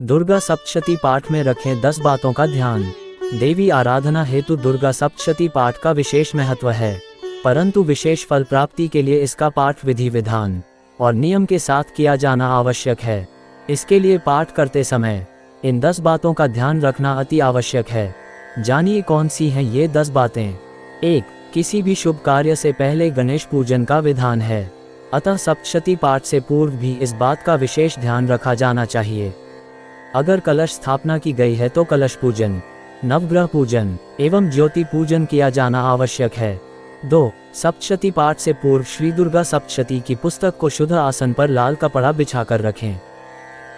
दुर्गा सप्तशती पाठ में रखें 10 बातों का ध्यान। देवी आराधना हेतु दुर्गा सप्तशती पाठ का विशेष महत्व है, परंतु विशेष फल प्राप्ति के लिए इसका पाठ विधि विधान और नियम के साथ किया जाना आवश्यक है। इसके लिए पाठ करते समय इन 10 बातों का ध्यान रखना अति आवश्यक है। जानिए कौन सी हैं ये 10 बातें। 1. किसी भी शुभ कार्य से पहले गणेश पूजन का विधान है, अतः सप्तशती पाठ से पूर्व भी इस बात का विशेष ध्यान रखा जाना चाहिए। अगर कलश स्थापना की गई है तो कलश पूजन, नवग्रह पूजन एवं ज्योति पूजन किया जाना आवश्यक है। 2. सप्तशती पाठ से पूर्व श्री दुर्गा सप्तशती की पुस्तक को शुद्ध आसन पर लाल कपड़ा बिछाकर रखें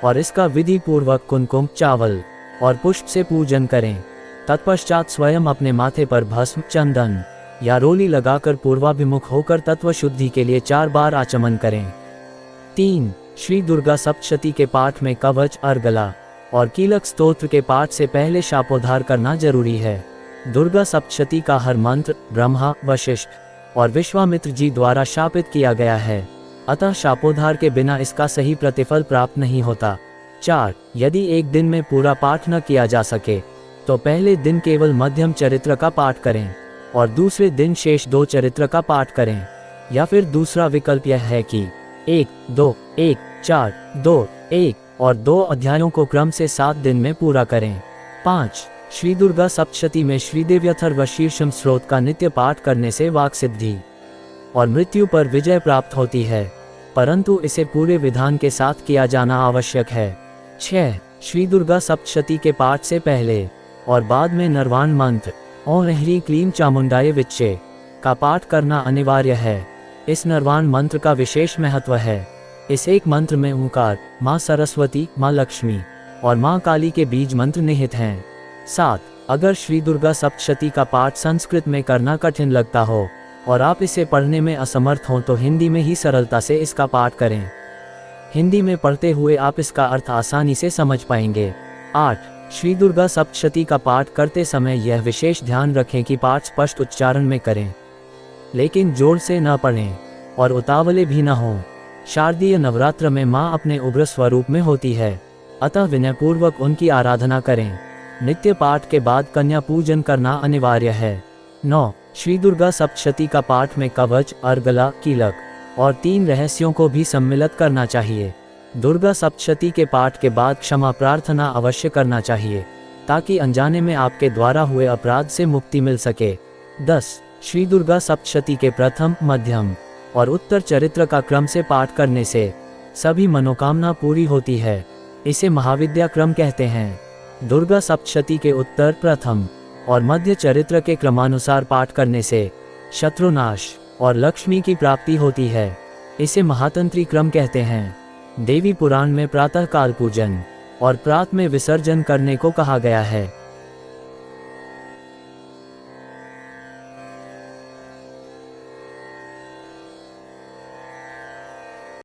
और इसका विधि पूर्वक कुमकुम, चावल और पुष्प से पूजन करें। तत्पश्चात स्वयं अपने माथे पर भस्म, चंदन या रोली लगाकर पूर्वाभिमुख होकर तत्व शुद्धि के लिए 4 बार आचमन करें। 3. श्री दुर्गा सप्तशती के पाठ में कवच, अर्गला और कीलक स्तोत्र के पाठ से पहले शापोद्धार करना जरूरी है। दुर्गा सप्तशती का हर मंत्र ब्रह्मा, वशिष्ठ और विश्वामित्र जी द्वारा शापित किया गया है, अतः शापोद्धार के बिना इसका सही प्रतिफल प्राप्त नहीं होता। 4. यदि एक दिन में पूरा पाठ न किया जा सके तो पहले दिन केवल मध्यम चरित्र का पाठ करें और दूसरे दिन शेष 2 चरित्र का पाठ करें, या फिर दूसरा विकल्प यह है कि 1, 2, 1, 4, 2, 1 और 2 अध्यायों को क्रम से 7 दिन में पूरा करें। 5. श्री दुर्गा सप्तशती में श्रीदेव्यथर्व शीर्षम स्रोत का नित्य पाठ करने से वाक् सिद्धि और मृत्यु पर विजय प्राप्त होती है, परंतु इसे पूरे विधान के साथ किया जाना आवश्यक है। 6. श्री दुर्गा सप्तशती के पाठ से पहले और बाद में नरवाण मंत्र ओम ह्रीं क्लीं चामुंडाय विच्चे का पाठ करना अनिवार्य है। इस नरवाण मंत्र का विशेष महत्व है। इस एक मंत्र में ओंकार, माँ सरस्वती, माँ लक्ष्मी और माँ काली के बीज मंत्र निहित हैं। 7. अगर श्री दुर्गा सप्तशती का पाठ संस्कृत में करना कठिन लगता हो और आप इसे पढ़ने में असमर्थ हों तो हिंदी में ही सरलता से इसका पाठ करें। हिंदी में पढ़ते हुए आप इसका अर्थ आसानी से समझ पाएंगे। 8. श्री दुर्गा सप्तशती का पाठ करते समय यह विशेष ध्यान रखें कि पाठ स्पष्ट उच्चारण में करें, लेकिन जोर से न पढ़ें और उतावले भी न हों। शारदीय नवरात्र में माँ अपने उग्र स्वरूप में होती है, अतः विनयपूर्वक उनकी आराधना करें। नित्य पाठ के बाद कन्या पूजन करना अनिवार्य है। 9. श्री दुर्गा सप्तशती का पाठ में कवच, अर्गला, कीलक और 3 रहस्यों को भी सम्मिलित करना चाहिए। दुर्गा सप्तशती के पाठ के बाद क्षमा प्रार्थना अवश्य करना चाहिए, ताकि अनजाने में आपके द्वारा हुए अपराध से मुक्ति मिल सके। 10. श्री दुर्गा सप्तशती के प्रथम, मध्यम और उत्तर चरित्र का क्रम से पाठ करने से सभी मनोकामना पूरी होती है। इसे महाविद्या क्रम कहते हैं। दुर्गा सप्तशती के उत्तर, प्रथम और मध्य चरित्र के क्रमानुसार पाठ करने से शत्रुनाश और लक्ष्मी की प्राप्ति होती है। इसे महातंत्री क्रम कहते हैं। देवी पुराण में प्रातः काल पूजन और प्रात में विसर्जन करने को कहा गया है।